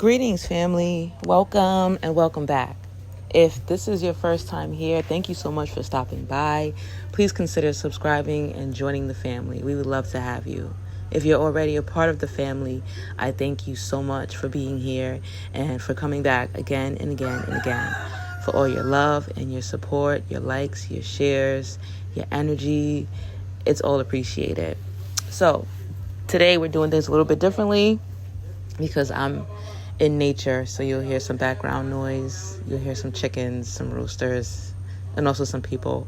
Greetings, family. Welcome and welcome back. If this is your first time here, thank you so much for stopping by. Please consider subscribing and joining the family. We would love to have you. If you're already a part of the family, I thank you so much for being here and for coming back again and again and again. For all your love and your support, your likes, your shares, your energy, it's all appreciated. So today we're doing things a little bit differently because I'm in nature, so you'll hear some background noise, you'll hear some chickens, some roosters, and also some people.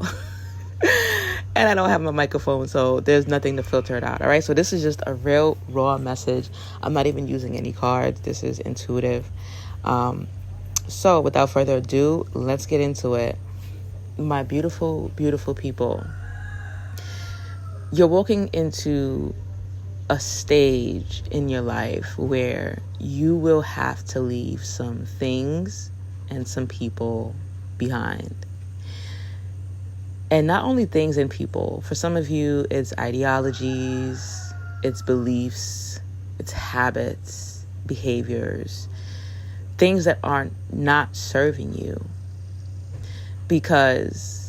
And I don't have my microphone, so there's nothing to filter it out. All right, so this is just a real raw message. I'm not even using any cards. This is intuitive. So without further ado, let's get into it. My beautiful, beautiful people, you're walking into a stage in your life where you will have to leave some things and some people behind. And not only things and people. For some of you, it's ideologies, it's beliefs, it's habits, behaviors, things that are not serving you. Because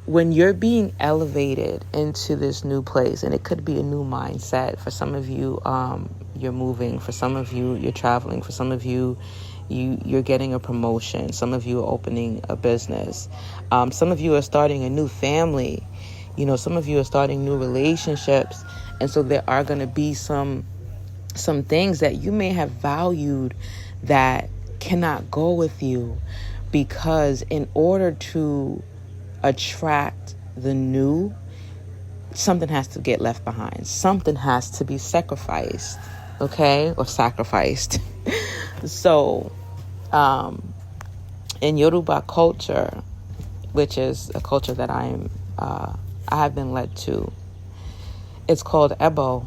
when you're being elevated into this new place, and it could be a new mindset. For some of you, you're moving. For some of you, you're traveling. For some of you, you're getting a promotion. Some of you are opening a business. Some of you are starting a new family. Some of you are starting new relationships. And so there are going to be some things that you may have valued that cannot go with you, because in order to attract the new, something has to get left behind. Something has to be sacrificed, okay? Or sacrificed. So, in Yoruba culture, which is a culture that I have been led to, it's called Ebo,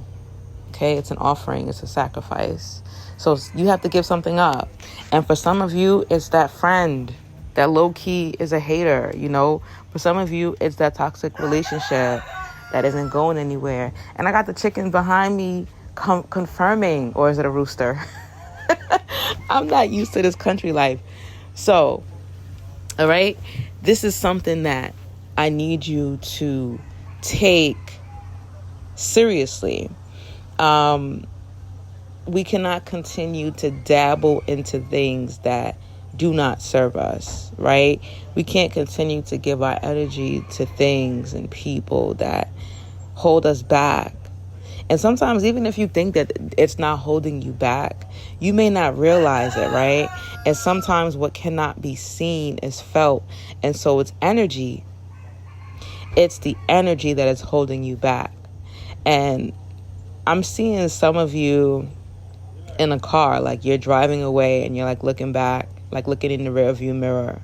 okay? It's an offering, it's a sacrifice. So you have to give something up. And for some of you, it's that friend that low-key is a hater, For some of you, it's that toxic relationship that isn't going anywhere. And I got the chicken behind me confirming, or is it a rooster? I'm not used to this country life. So, all right, this is something that I need you to take seriously. We cannot continue to dabble into things that do not serve us, right? We can't continue to give our energy to things and people that hold us back. And sometimes, even if you think that it's not holding you back, you may not realize it, right? And sometimes what cannot be seen is felt. And so it's energy. It's the energy that is holding you back. And I'm seeing some of you in a car, like you're driving away and you're like looking back, like looking in the rearview mirror.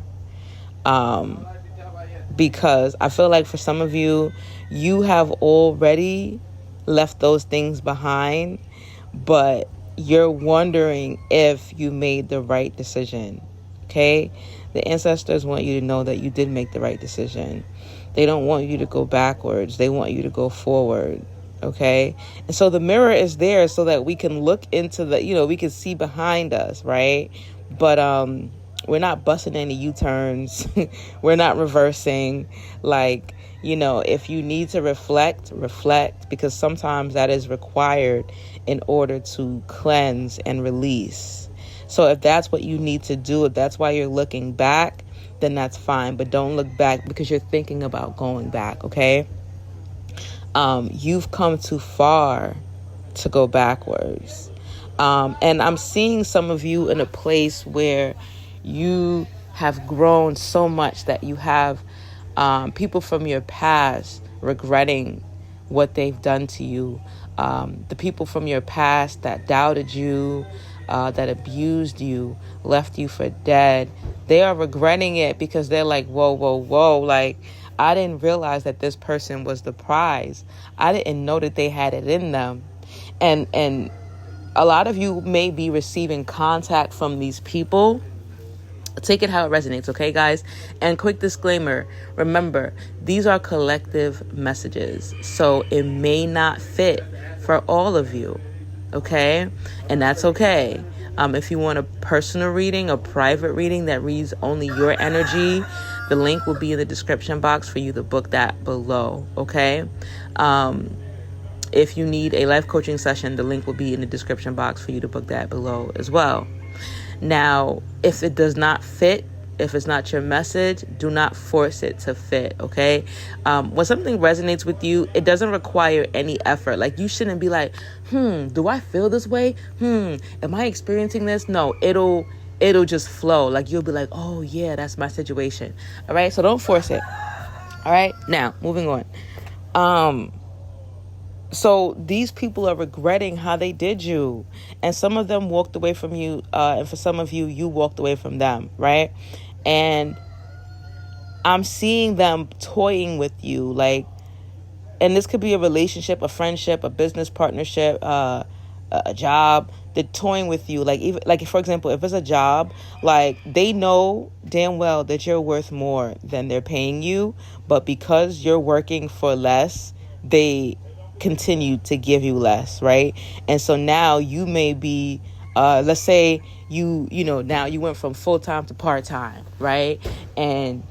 Because I feel like for some of you, you have already left those things behind, but you're wondering if you made the right decision. Okay? The ancestors want you to know that you did make the right decision. They don't want you to go backwards. They want you to go forward. Okay? And so the mirror is there so that we can look into we can see behind us, right? But we're not busting any U-turns. We're not reversing. If you need to reflect, because sometimes that is required in order to cleanse and release. So if that's what you need to do, if that's why you're looking back, then that's fine. But don't look back because you're thinking about going back, okay? You've come too far to go backwards. And I'm seeing some of you in a place where you have grown so much that you have people from your past regretting what they've done to you. The people from your past that doubted you, that abused you, left you for dead, they are regretting it because they're like, whoa. Like, I didn't realize that this person was the prize. I didn't know that they had it in them. And a lot of you may be receiving contact from these people. Take it how it resonates, okay, guys? And quick disclaimer, remember, these are collective messages, so it may not fit for all of you, okay? And that's okay. If you want a personal reading, a private reading that reads only your energy, the link will be in the description box for you to book that below, okay? If you need a life coaching session, the link will be in the description box for you to book that below as well. Now, if it does not fit, if it's not your message, do not force it to fit, okay? When something resonates with you, it doesn't require any effort. Like, you shouldn't be like, do I feel this way? Am I experiencing this? No, it'll just flow. Like, you'll be like, oh yeah, that's my situation. All right, so don't force it. All right, now moving on. So these people are regretting how they did you, and some of them walked away from you, and for some of you, you walked away from them, right? And I'm seeing them toying with you, like, and this could be a relationship, a friendship, a business partnership, a job. They're toying with you, like, even like, for example, if it's a job, like, they know damn well that you're worth more than they're paying you, but because you're working for less, they continue to give you less, right? And so now you may be, let's say you know, now you went from full-time to part-time, right? And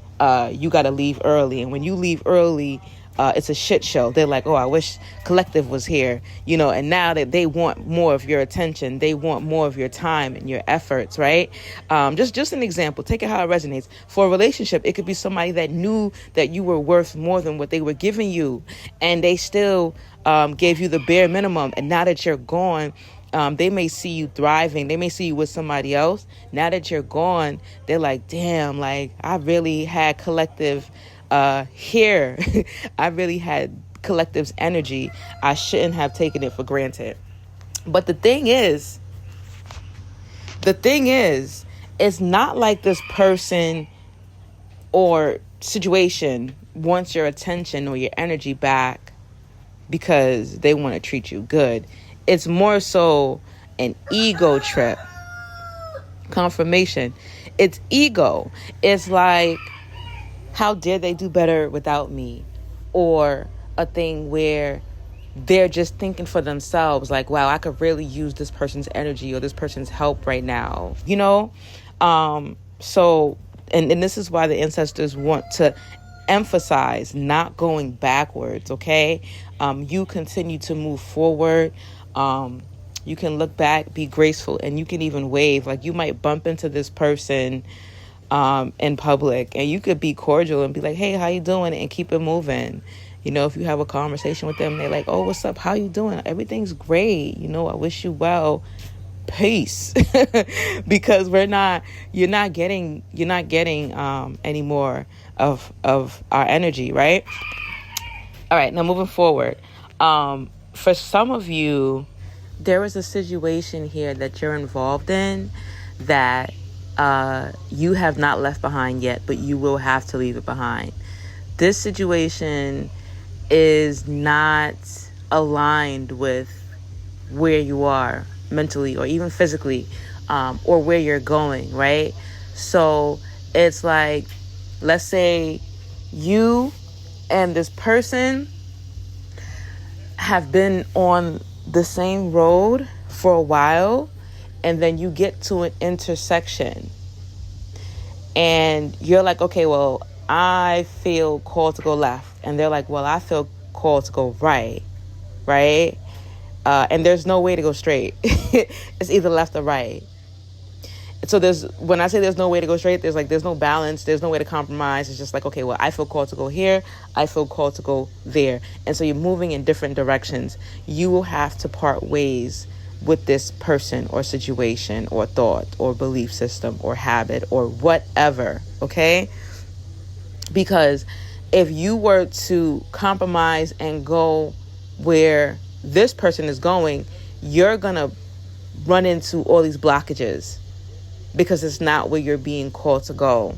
you got to leave early. And when you leave early, it's a shit show. They're like, oh, I wish Collective was here, you know, and now that they want more of your attention, they want more of your time and your efforts, right? Just an example, take it how it resonates. For a relationship, it could be somebody that knew that you were worth more than what they were giving you, and they still gave you the bare minimum. And now that you're gone, they may see you thriving. They may see you with somebody else. Now that you're gone, they're like, damn, like, I really had Collective here. I really had Collective's energy. I shouldn't have taken it for granted. But the thing is, it's not like this person or situation wants your attention or your energy back because they want to treat you good. It's more so an ego trip. Confirmation. It's ego. It's like, how dare they do better without me? Or a thing where they're just thinking for themselves, like, wow, I could really use this person's energy or this person's help right now, you know? So, and this is why the ancestors want to emphasize not going backwards, okay? You continue to move forward. You can look back, be graceful, and you can even wave. Like, you might bump into this person in public, and you could be cordial and be like, hey, how you doing? And keep it moving. You know, if you have a conversation with them, they're like, oh, what's up? How you doing? Everything's great. You know, I wish you well. Peace. Because you're not getting any more of our energy, right? All right, now moving forward. For some of you, there is a situation here that you're involved in that you have not left behind yet, but you will have to leave it behind. This situation is not aligned with where you are mentally or even physically, or where you're going, right? So it's like, let's say you and this person have been on the same road for a while, and then you get to an intersection and you're like, okay, well, I feel called to go left. And they're like, well, I feel called to go right? And there's no way to go straight. It's either left or right. So when I say there's no way to go straight, there's no balance. There's no way to compromise. It's just like, okay, well, I feel called to go here. I feel called to go there. And so you're moving in different directions. You will have to part ways with this person or situation or thought or belief system or habit or whatever, okay? Because if you were to compromise and go where this person is going, you're going to run into all these blockages because it's not where you're being called to go.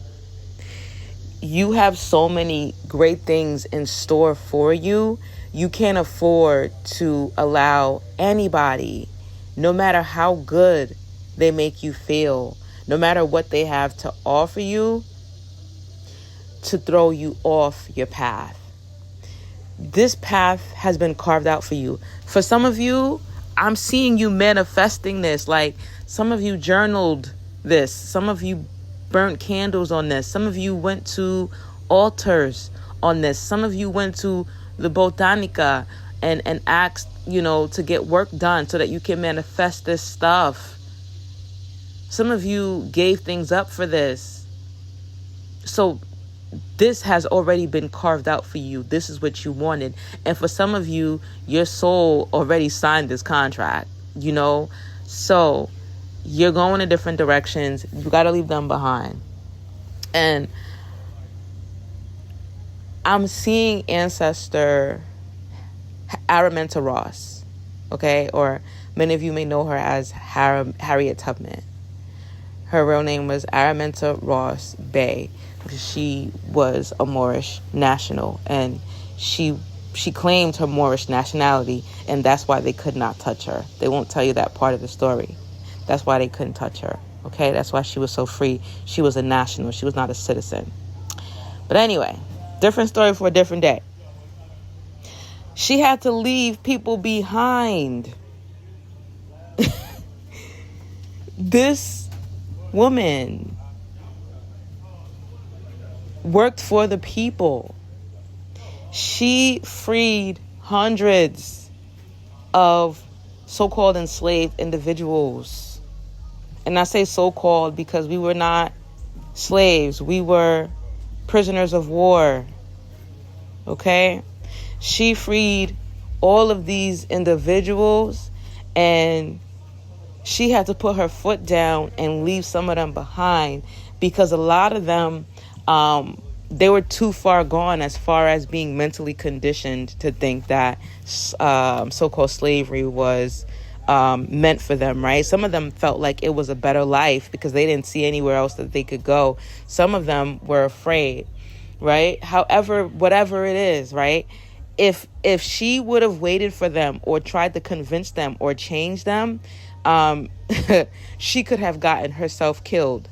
You have so many great things in store for you. You can't afford to allow anybody, no matter how good they make you feel, no matter what they have to offer you, to throw you off your path. This path has been carved out for you. For some of you, I'm seeing you manifesting this. Like, Some of you journaled this. Some of you burnt candles on this. Some of you went to altars on this. Some of you went to the Botanica and asked, to get work done so that you can manifest this stuff. Some of you gave things up for this. So this has already been carved out for you. This is what you wanted. And for some of you, your soul already signed this contract, So you're going in different directions. You got to leave them behind. And I'm seeing ancestor Araminta Ross, okay? Or many of you may know her as Harriet Tubman. Her real name was Araminta Ross Bay, because she was a Moorish national, and she claimed her Moorish nationality, and that's why they could not touch her. They won't tell you that part of the story. That's why they couldn't touch her, okay? That's why she was so free. She was a national. She was not a citizen. But anyway, different story for a different day. She had to leave people behind. This woman worked for the people. She freed hundreds of so-called enslaved individuals. And I say so-called because we were not slaves. We were prisoners of war. Okay? She freed all of these individuals, and she had to put her foot down and leave some of them behind, because a lot of them, they were too far gone as far as being mentally conditioned to think that so-called slavery was meant for them, right? Some of them felt like it was a better life because they didn't see anywhere else that they could go. Some of them were afraid, right? However, whatever it is, right? If she would have waited for them or tried to convince them or change them, she could have gotten herself killed.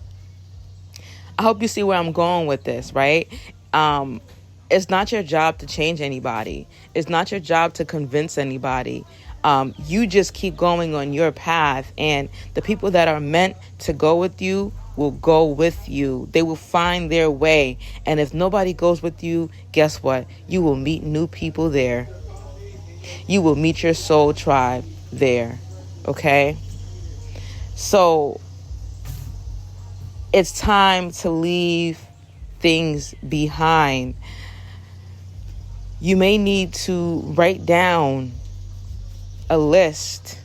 I hope you see where I'm going with this, right? It's not your job to change anybody. It's not your job to convince anybody. You just keep going on your path, and the people that are meant to go with you will go with you. They will find their way. And if nobody goes with you, guess what? You will meet new people there. You will meet your soul tribe there. Okay? So it's time to leave things behind. You may need to write down a list.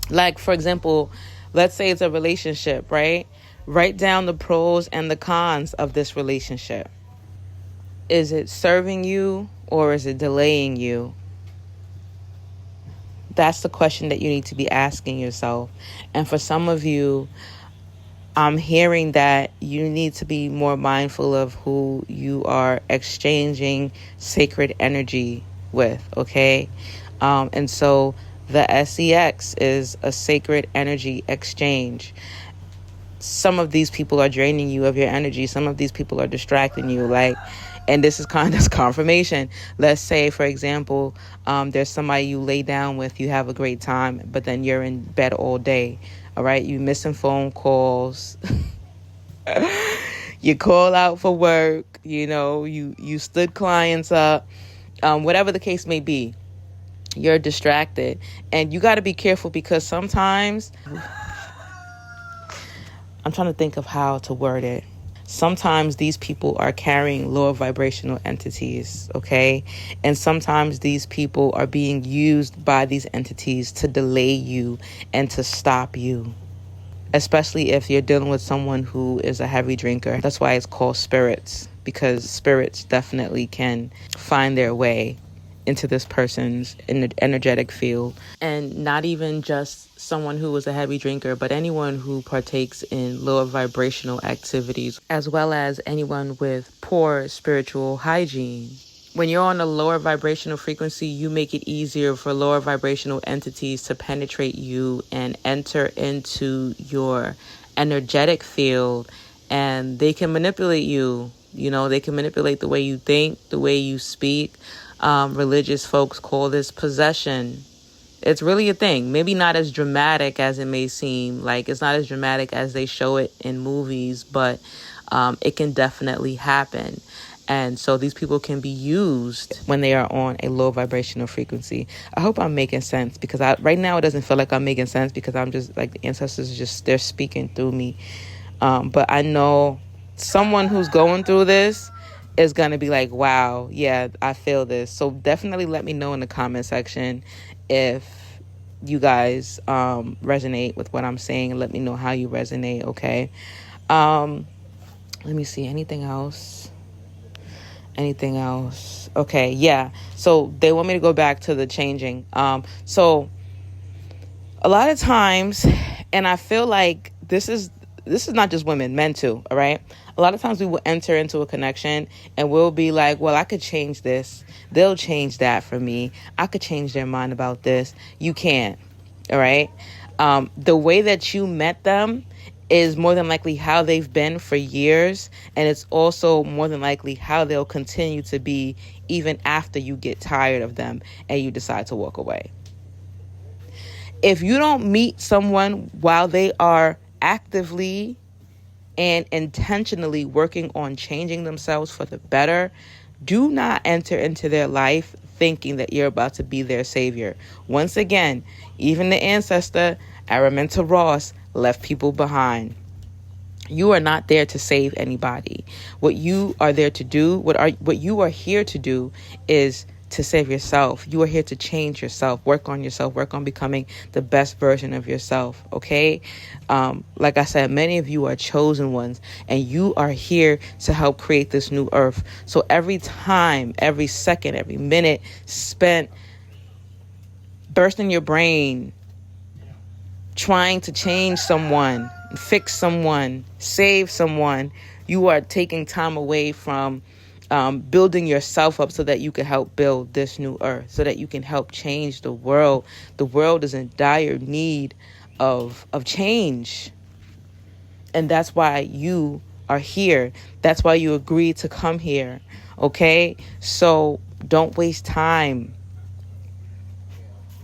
Like, for example, let's say it's a relationship, right? Write down the pros and the cons of this relationship. Is it serving you or is it delaying you? That's the question that you need to be asking yourself. And for some of you, I'm hearing that you need to be more mindful of who you are exchanging sacred energy with, okay? And so the SEX is a sacred energy exchange. Some of these people are draining you of your energy. Some of these people are distracting you. And this is kind of confirmation. Let's say, for example, there's somebody you lay down with, you have a great time, but then you're in bed all day. All right, you missing phone calls. You call out for work. You stood clients up. Whatever the case may be, you're distracted, and you got to be careful, because sometimes I'm trying to think of how to word it. Sometimes these people are carrying lower vibrational entities, okay? And sometimes these people are being used by these entities to delay you and to stop you, especially if you're dealing with someone who is a heavy drinker. That's why it's called spirits, because spirits definitely can find their way into this person's energetic field. And not even just someone who is a heavy drinker, but anyone who partakes in lower vibrational activities, as well as anyone with poor spiritual hygiene. When you're on a lower vibrational frequency, you make it easier for lower vibrational entities to penetrate you and enter into your energetic field, and they can manipulate you. They can manipulate the way you think, the way you speak. Religious folks call this possession. It's really a thing. Maybe not as dramatic as it may seem. Like, it's not as dramatic as they show it in movies, but it can definitely happen. And so these people can be used when they are on a low vibrational frequency. I hope I'm making sense, because right now it doesn't feel like I'm making sense, because I'm just like, the ancestors are just, they're speaking through me. But I know someone who's going through this is going to be like, wow, yeah, I feel this. So definitely let me know in the comment section if you guys resonate with what I'm saying, and let me know how you resonate, okay? Let me see, anything else? Okay, yeah. So they want me to go back to the changing. So a lot of times, and I feel like this is not just women, men too, all right? A lot of times we will enter into a connection and we'll be like, well, I could change this. They'll change that for me. I could change their mind about this. You can't, all right? The way that you met them is more than likely how they've been for years. And it's also more than likely how they'll continue to be even after you get tired of them and you decide to walk away. If you don't meet someone while they are actively and intentionally working on changing themselves for the better, do not enter into their life thinking that you're about to be their savior. Once again, even the ancestor Araminta Ross left people behind. You are not there to save anybody. What you are there to do, what you are here to do, is to save yourself. You are here to change yourself, work on yourself, work on becoming the best version of yourself, okay? Like I said, many of you are chosen ones, and you are here to help create this new earth. So every time, every second, every minute spent bursting your brain, trying to change someone, fix someone, save someone, you are taking time away from building yourself up so that you can help build this new earth, so that you can help change the world. The world is in dire need of change. And that's why you are here. That's why you agreed to come here. Okay? So don't waste time.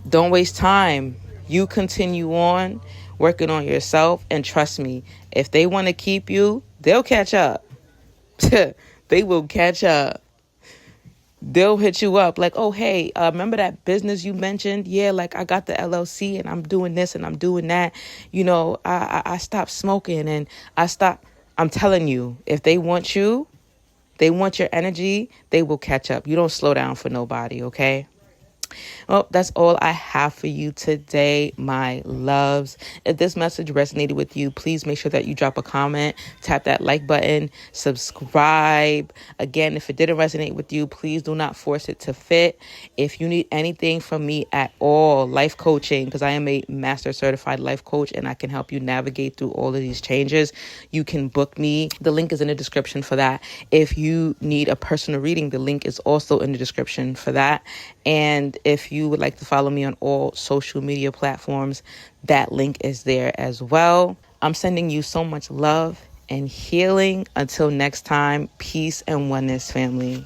Don't waste time. You continue on working on yourself, and trust me, if they want to keep you, they'll catch up. They will catch up. They'll hit you up like, oh, hey, remember that business you mentioned? Yeah, like I got the LLC and I'm doing this and I'm doing that. You know, I stopped smoking and I stopped. I'm telling you, if they want you, they want your energy, they will catch up. You don't slow down for nobody, okay? Well, that's all I have for you today, my loves. If this message resonated with you, please make sure that you drop a comment, tap that like button, subscribe. Again, if it didn't resonate with you, please do not force it to fit. If you need anything from me at all, life coaching, because I am a master certified life coach and I can help you navigate through all of these changes, you can book me. The link is in the description for that. If you need a personal reading, the link is also in the description for that. And if you would like to follow me on all social media platforms, that link is there as well. I'm sending you so much love and healing. Until next time, peace and oneness, family.